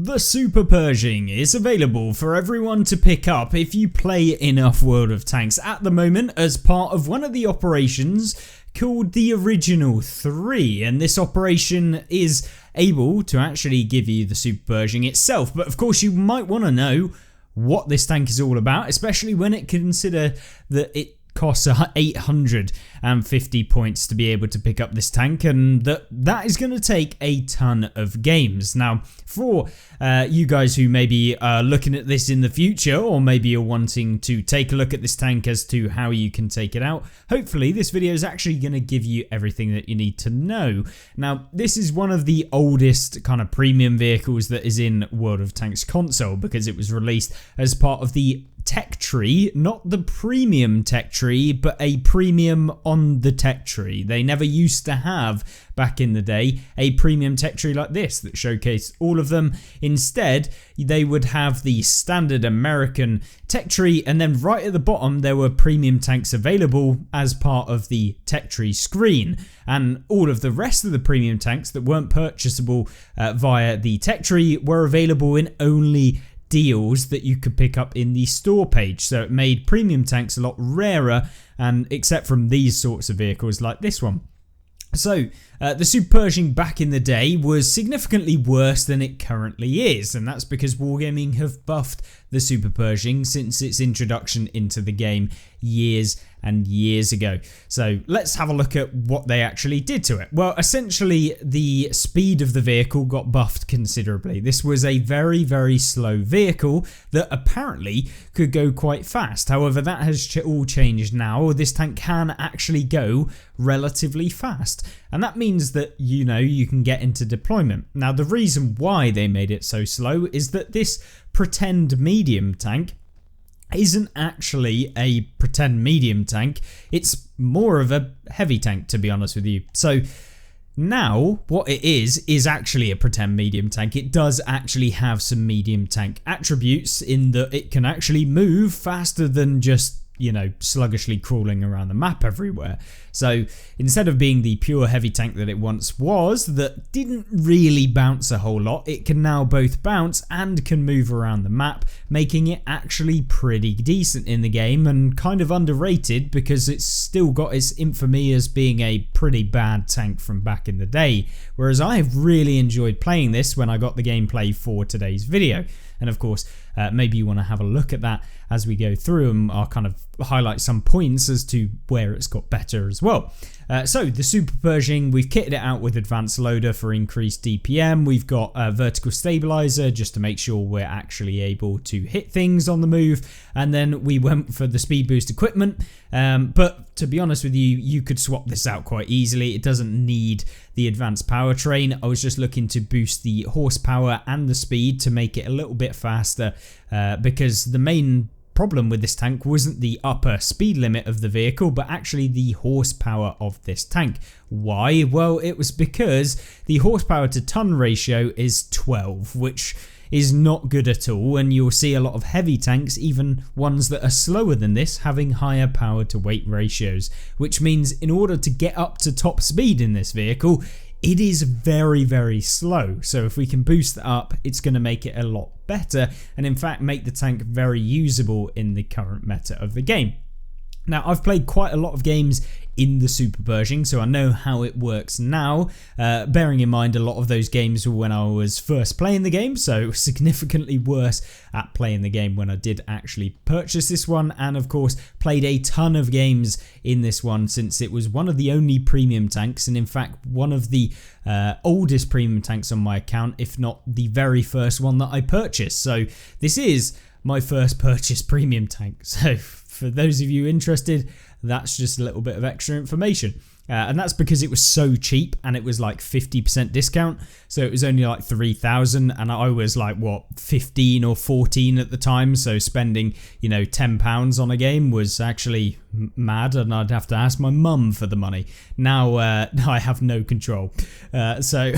The Super Pershing is available for everyone to pick up if you play enough World of Tanks at the moment as part of one of the operations called the Original 3, and this operation is able to actually give you the Super Pershing itself. But of course you might want to know what this tank is all about, especially when it consider that it costs 850 points to be able to pick up this tank, and that is going to take a ton of games. Now, for you guys who maybe are looking at this in the future, or maybe you're wanting to take a look at this tank as to how you can take it out, hopefully this video is actually going to give you everything that you need to know. Now, this is one of the oldest kind of premium vehicles that is in World of Tanks console, because it was released as part of the tech tree, not the premium tech tree, but a premium on the tech tree. They never used to have, back in the day, a premium tech tree like this that showcased all of them. Instead, they would have the standard American tech tree, and then right at the bottom there were premium tanks available as part of the tech tree screen, and all of the rest of the premium tanks that weren't purchasable via the tech tree were available in only deals that you could pick up in the store page. So it made premium tanks a lot rarer, and except from these sorts of vehicles like this one. So the Super Pershing back in the day was significantly worse than it currently is, and that's because Wargaming have buffed the Super Pershing since its introduction into the game years and years ago. So let's have a look at what they actually did to it. Well, essentially the speed of the vehicle got buffed considerably. This was a very, very slow vehicle that apparently could go quite fast. However, that has all changed now. This tank can actually go relatively fast, and that means that you can get into deployment. Now, the reason why they made it so slow is that this pretend medium tank isn't actually a pretend medium tank. It's more of a heavy tank, to be honest with you. So now what it is actually a pretend medium tank. It does actually have some medium tank attributes in that it can actually move faster than just sluggishly crawling around the map everywhere. So instead of being the pure heavy tank that it once was, that didn't really bounce a whole lot, it can now both bounce and can move around the map, making it actually pretty decent in the game, and kind of underrated because it's still got its infamy as being a pretty bad tank from back in the day. Whereas I have really enjoyed playing this when I got the gameplay for today's video. And of course, maybe you want to have a look at that as we go through, and I'll kind of highlight some points as to where it's got better as well. So the Super Pershing, we've kitted it out with advanced loader for increased DPM. We've got a vertical stabilizer just to make sure we're actually able to hit things on the move. And then we went for the speed boost equipment. But to be honest with you, you could swap this out quite easily. It doesn't need the advanced powertrain. I was just looking to boost the horsepower and the speed to make it a little bit faster, because the main problem with this tank wasn't the upper speed limit of the vehicle, but actually the horsepower of this tank. Why? Well, it was because the horsepower to ton ratio is 12, which is not good at all, and you'll see a lot of heavy tanks, even ones that are slower than this, having higher power to weight ratios, which means in order to get up to top speed in this vehicle, it is very, very slow. So if we can boost that up, it's going to make it a lot better, and in fact make the tank very usable in the current meta of the game. Now, I've played quite a lot of games in the Super Pershing, so I know how it works now, bearing in mind a lot of those games were when I was first playing the game, so significantly worse at playing the game when I did actually purchase this one, and of course played a ton of games in this one since it was one of the only premium tanks, and in fact one of the oldest premium tanks on my account, if not the very first one that I purchased. So this is my first purchased premium tank, so for those of you interested, that's just a little bit of extra information. And that's because it was so cheap, and it was like 50% discount. So it was only like 3,000, and I was like, what, 15 or 14 at the time. So spending, £10 on a game was actually mad, and I'd have to ask my mum for the money. Now I have no control. So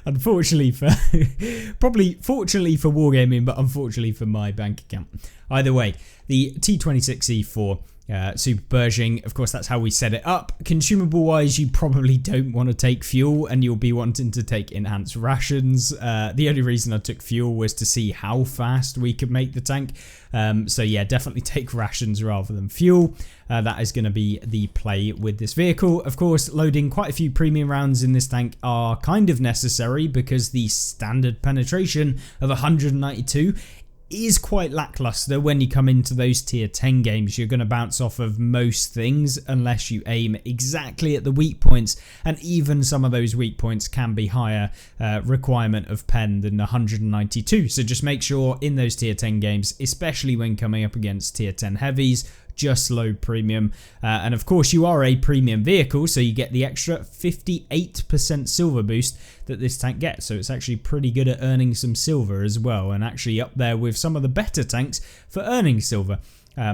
unfortunately fortunately for Wargaming, but unfortunately for my bank account. Either way, the T26E4 Super Pershing, of course, that's how we set it up. Consumable wise, you probably don't want to take fuel and you'll be wanting to take enhanced rations. The only reason I took fuel was to see how fast we could make the tank. So yeah, definitely take rations rather than fuel. That is going to be the play with this vehicle. Of course, loading quite a few premium rounds in this tank are kind of necessary because the standard penetration of 192 is quite lackluster when you come into those tier 10 games. You're going to bounce off of most things unless you aim exactly at the weak points, and even some of those weak points can be higher requirement of pen than 192. So just make sure in those tier 10 games, especially when coming up against tier 10 heavies, just load premium. And of course you are a premium vehicle, so you get the extra 58% silver boost that this tank gets. So it's actually pretty good at earning some silver as well, and actually up there with some of the better tanks for earning silver.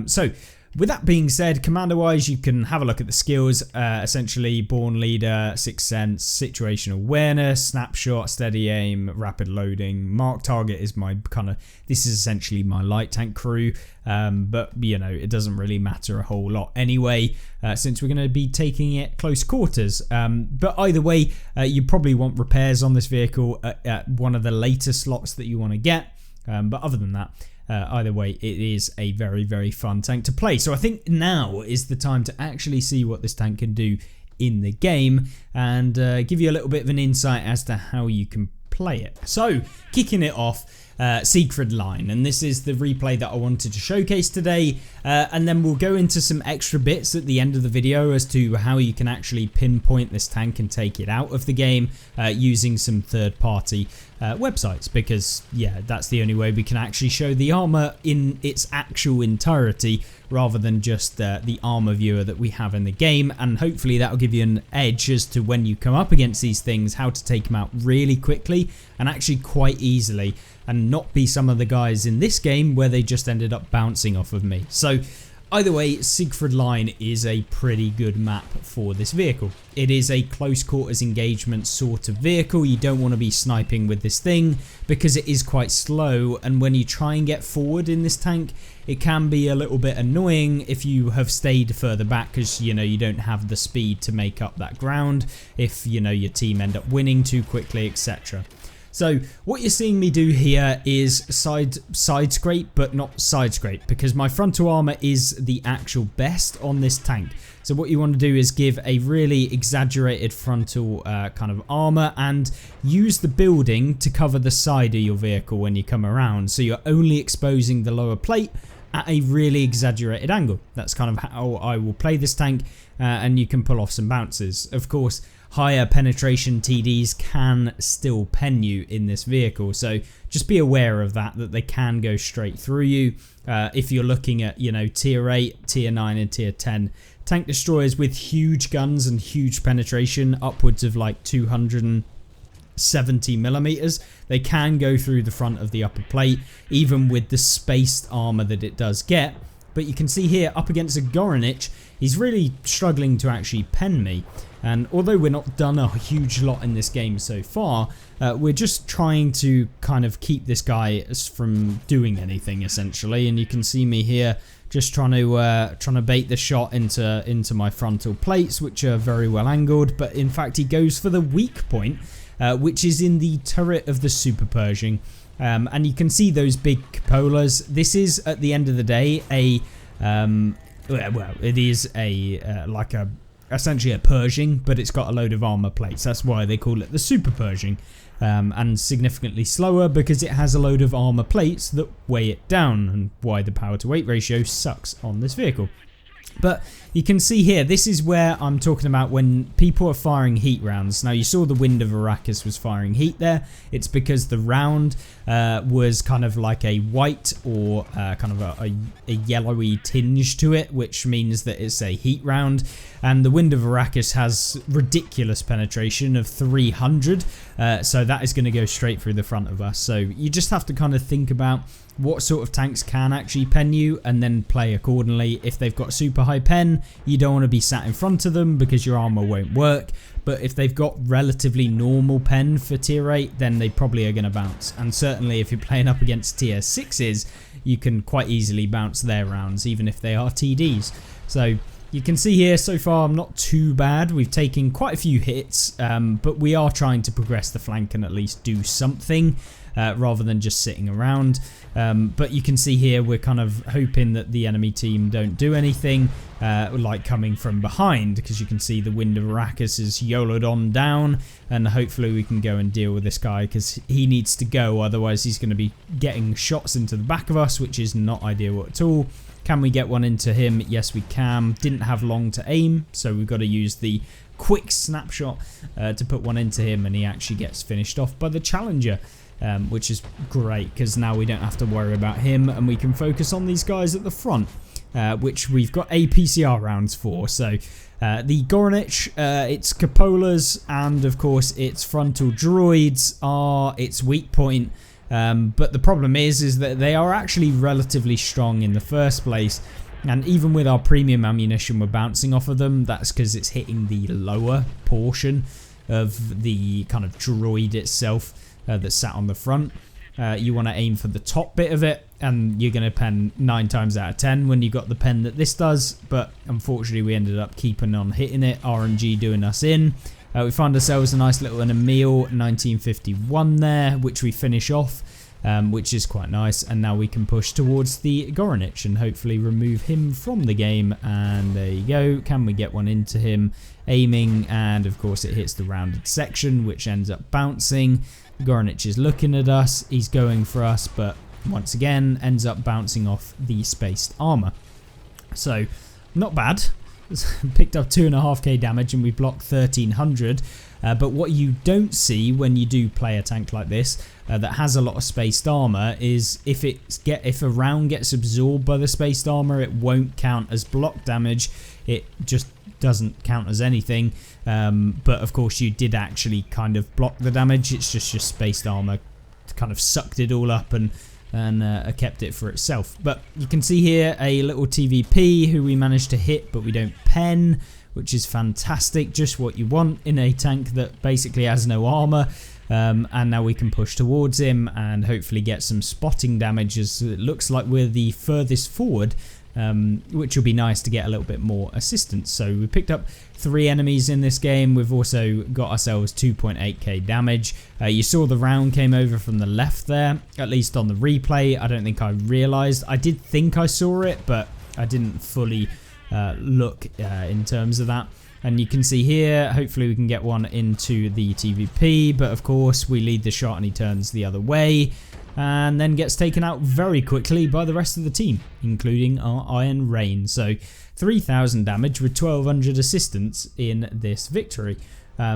So with that being said, commander wise, you can have a look at the skills. Essentially Born Leader, Sixth Sense, Situational Awareness, Snapshot, Steady Aim, Rapid Loading. Mark Target is my this is essentially my light tank crew, but you know, it doesn't really matter a whole lot anyway, since we're going to be taking it close quarters. But either way, you probably want repairs on this vehicle at one of the later slots that you want to get. But other than that, either way, it is a very, very fun tank to play. So I think now is the time to actually see what this tank can do in the game and give you a little bit of an insight as to how you can play it. So kicking it off, Siegfried Line, and this is the replay that I wanted to showcase today, and then we'll go into some extra bits at the end of the video as to how you can actually pinpoint this tank and take it out of the game using some third-party websites, because yeah, that's the only way we can actually show the armor in its actual entirety rather than just the armor viewer that we have in the game. And hopefully that'll give you an edge as to when you come up against these things, how to take them out really quickly and actually quite easily, and not be some of the guys in this game where they just ended up bouncing off of me. So either way, Siegfried Line is a pretty good map for this vehicle. It is a close quarters engagement sort of vehicle. You don't want to be sniping with this thing because it is quite slow, and when you try and get forward in this tank, it can be a little bit annoying if you have stayed further back, because you know, you don't have the speed to make up that ground if you know your team end up winning too quickly, etc. So what you're seeing me do here is side scrape, but not side scrape, because my frontal armor is the actual best on this tank. So what you want to do is give a really exaggerated frontal kind of armor and use the building to cover the side of your vehicle when you come around. So you're only exposing the lower plate at a really exaggerated angle. That's kind of how I will play this tank, and you can pull off some bounces. Of course, higher penetration TDs can still pen you in this vehicle, so just be aware of that they can go straight through you. If you're looking at, you know, tier 8, tier 9 and tier 10 tank destroyers with huge guns and huge penetration, upwards of like 270 millimeters, they can go through the front of the upper plate, even with the spaced armor that it does get. But you can see here, up against a Goranich, he's really struggling to actually pen me. And although we're not done a huge lot in this game so far, we're just trying to kind of keep this guy from doing anything, essentially. And you can see me here just trying to bait the shot into my frontal plates, which are very well angled. But in fact, he goes for the weak point, which is in the turret of the Super Pershing. And you can see those big cupolas. This is, at the end of the day, a well, it is a like a essentially a Pershing, but it's got a load of armor plates. That's why they call it the Super Pershing, and significantly slower because it has a load of armor plates that weigh it down, and why the power to weight ratio sucks on this vehicle. But you can see here, this is where I'm talking about when people are firing heat rounds. Now, you saw the Wind of Arrakis was firing heat there. It's because the round was kind of like a white or kind of a yellowy tinge to it, which means that it's a heat round. And the Wind of Arrakis has ridiculous penetration of 300, So that is going to go straight through the front of us. So you just have to kind of think about what sort of tanks can actually pen you and then play accordingly. If they've got super high pen, you don't want to be sat in front of them because your armor won't work. But if they've got relatively normal pen for tier 8, then they probably are going to bounce. And certainly if you're playing up against tier 6s, you can quite easily bounce their rounds, even if they are TDs. So you can see here, so far I'm not too bad. We've taken quite a few hits, but we are trying to progress the flank and at least do something rather than just sitting around. But you can see here we're kind of hoping that the enemy team don't do anything like coming from behind, because you can see the Wind of Arrakis is YOLO'd on down, and hopefully we can go and deal with this guy because he needs to go, otherwise he's going to be getting shots into the back of us, which is not ideal at all. Can we get one into him? Yes, we can. Didn't have long to aim, so we've got to use the quick snapshot to put one into him, and he actually gets finished off by the Challenger, which is great because now we don't have to worry about him and we can focus on these guys at the front, which we've got APCR rounds for. So the Goronich, its cupolas, and of course its frontal droids are its weak point. But the problem is that they are actually relatively strong in the first place, and even with our premium ammunition we're bouncing off of them. That's because it's hitting the lower portion of the kind of droid itself that's sat on the front. You want to aim for the top bit of it, and you're going to pen 9 times out of 10 when you got the pen that this does, but unfortunately we ended up keeping on hitting it, RNG doing us in. We found ourselves a nice little Emil 1951 there, which we finish off, which is quite nice. And now we can push towards the Goronich and hopefully remove him from the game. And there you go. Can we get one into him? Aiming, and of course it hits the rounded section, which ends up bouncing. Goronich is looking at us. He's going for us, but once again ends up bouncing off the spaced armor. So not bad. Picked up 2.5k damage and we blocked 1300. But what you don't see when you do play a tank like this that has a lot of spaced armor is if a round gets absorbed by the spaced armor, it won't count as block damage. It just doesn't count as anything. But of course you did actually kind of block the damage. It's just your spaced armor kind of sucked it all up and kept it for itself. But you can see here a little TVP who we managed to hit, but we don't pen, which is fantastic, just what you want in a tank that basically has no armor. And now we can push towards him and hopefully get some spotting damage, as it looks like we're the furthest forward, which will be nice to get a little bit more assistance. So we picked up 3 enemies in this game. We've also got ourselves 2.8k damage. You saw the round came over from the left there, at least on the replay. I don't think I realized. I did think I saw it, but I didn't fully look in terms of that. And you can see here, hopefully we can get one into the TVP, but of course we lead the shot and he turns the other way and then gets taken out very quickly by the rest of the team, including our Iron Rain. So 3000 damage with 1200 assistance in this victory.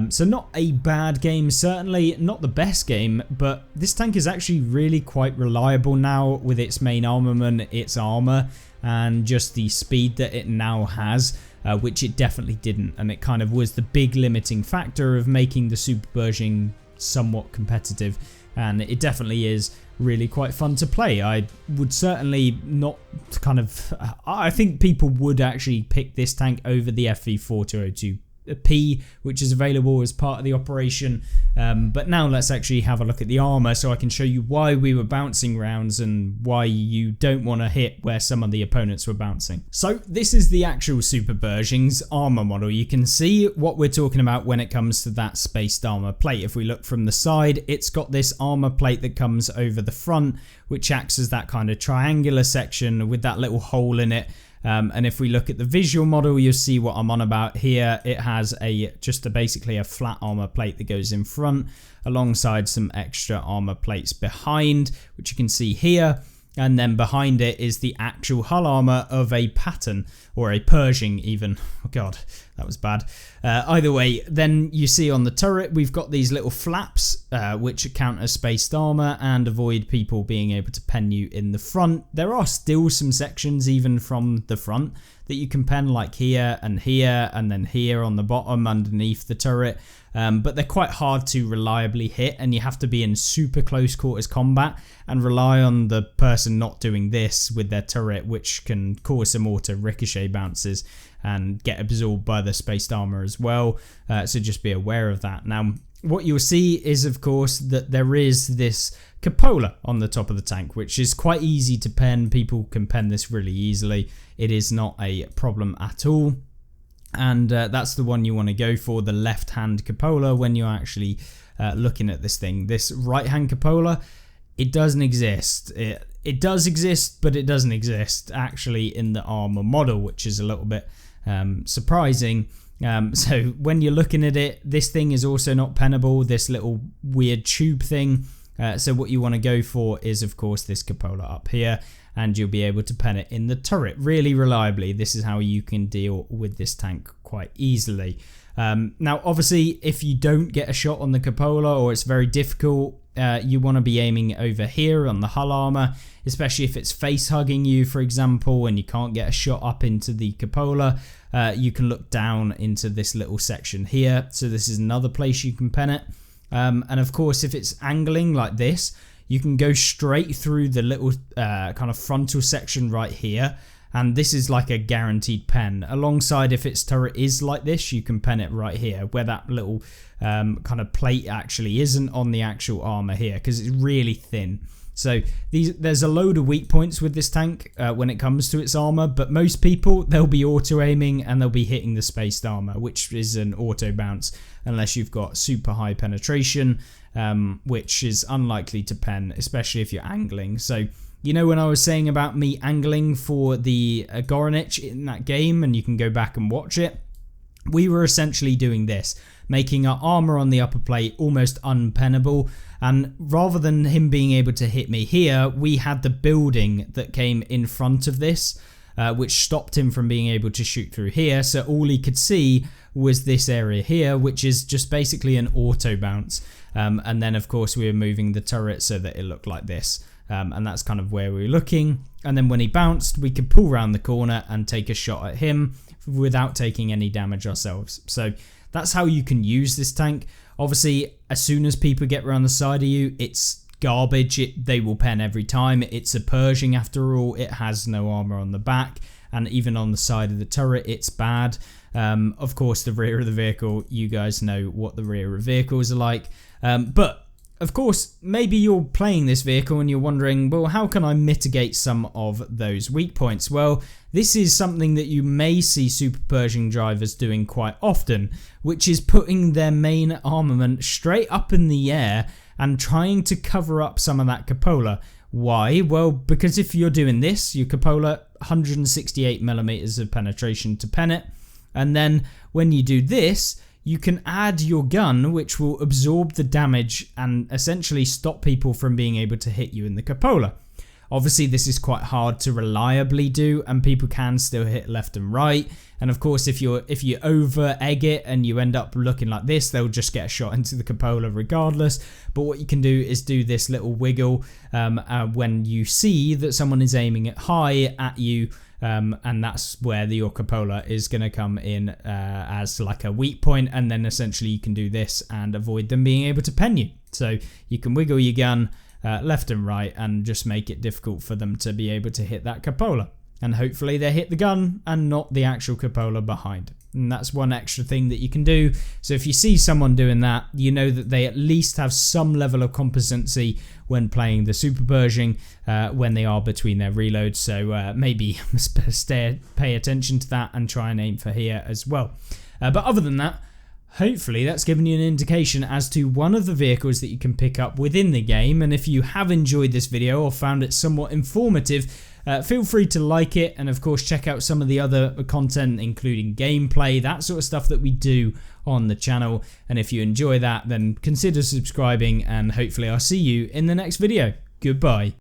So not a bad game, certainly not the best game, but this tank is actually really quite reliable now with its main armament, its armor, and just the speed that it now has, which it definitely didn't. And it kind of was the big limiting factor of making the Super Pershing somewhat competitive. And it definitely is really quite fun to play. I would certainly not kind of... I think people would actually pick this tank over the FV4202P, which is available as part of the operation. But now let's actually have a look at the armor so I can show you why we were bouncing rounds and why you don't want to hit where some of the opponents were bouncing. So this is the actual Super Pershing's armor model. You can see what we're talking about when it comes to that spaced armor plate. If we look from the side, it's got this armor plate that comes over the front, which acts as that kind of triangular section with that little hole in it. And if we look at the visual model, you'll see what I'm on about here. It has basically a flat armor plate that goes in front alongside some extra armor plates behind, which you can see here. And then behind it is the actual hull armor of a Patton, or a Pershing even. Oh God, That was bad. Either way, then you see on the turret, we've got these little flaps, which count as spaced armor and avoid people being able to pen you in the front. There are still some sections, even from the front, that you can pen, like here, and then here on the bottom underneath the turret. But they're quite hard to reliably hit, and you have to be in super close quarters combat and rely on the person not doing this with their turret, which can cause some auto ricochet bounces and get absorbed by the spaced armor as well. So just be aware of that. Now, what you'll see is, of course, that there is this cupola on the top of the tank, which is quite easy to pen. People can pen this really easily. It is not a problem at all. And that's the one you want to go for, the left-hand cupola, when you're actually looking at this thing. This right-hand cupola, it doesn't exist. It does exist, but it doesn't exist actually in the armor model, which is a little bit surprising. So when you're looking at it, this thing is also not pennable, this little weird tube thing. So what you want to go for is, of course, this cupola up here, and you'll be able to pen it in the turret really reliably. This is how you can deal with this tank quite easily. Now, obviously, if you don't get a shot on the cupola, or it's very difficult, you want to be aiming over here on the hull armor, especially if it's face hugging you, for example, and you can't get a shot up into the cupola. You can look down into this little section here. So this is another place you can pen it. And of course, if it's angling like this, you can go straight through the little kind of frontal section right here. And this is like a guaranteed pen. Alongside, if its turret is like this, you can pen it right here, where that little kind of plate actually isn't on the actual armor here, because it's really thin. So there's a load of weak points with this tank when it comes to its armor, but most people, they'll be auto aiming and they'll be hitting the spaced armor, which is an auto bounce unless you've got super high penetration, which is unlikely to pen, especially if you're angling. So, you know, when I was saying about me angling for the Goranich in that game, and you can go back and watch it, we were essentially doing this, making our armor on the upper plate almost unpennable. And rather than him being able to hit me here, we had the building that came in front of this, which stopped him from being able to shoot through here. So all he could see was this area here, which is just basically an auto bounce. And then, of course, we were moving the turret so that it looked like this. And that's kind of where we were looking. And then when he bounced, we could pull around the corner and take a shot at him without taking any damage ourselves. So that's how you can use this tank. Obviously, as soon as people get around the side of you, it's garbage. They will pen every time. It's a Pershing after all. It has no armor on the back, and even on the side of the turret, it's bad. Of course, the rear of the vehicle, you guys know what the rear of vehicles are like. But of course, maybe you're playing this vehicle and you're wondering, well, how can I mitigate some of those weak points? Well, this is something that you may see Super Pershing drivers doing quite often, which is putting their main armament straight up in the air and trying to cover up some of that cupola. Why? Well, because if you're doing this, your cupola, 168mm of penetration to pen it, and then when you do this, you can add your gun, which will absorb the damage and essentially stop people from being able to hit you in the cupola. Obviously, this is quite hard to reliably do, and people can still hit left and right. And of course, if you over egg it and you end up looking like this, they'll just get a shot into the cupola regardless. But what you can do is do this little wiggle when you see that someone is aiming it high at you. And that's where your cupola is going to come in as like a weak point, and then essentially you can do this and avoid them being able to pen you. So you can wiggle your gun left and right and just make it difficult for them to be able to hit that cupola. And hopefully they hit the gun and not the actual cupola behind. And that's one extra thing that you can do. So if you see someone doing that, you know that they at least have some level of competency when playing the Super Pershing when they are between their reloads. So maybe pay attention to that and try and aim for here as well. But other than that, hopefully that's given you an indication as to one of the vehicles that you can pick up within the game. And if you have enjoyed this video or found it somewhat informative, feel free to like it, and of course check out some of the other content, including gameplay, that sort of stuff that we do on the channel. And if you enjoy that, then consider subscribing, and hopefully I'll see you in the next video. Goodbye.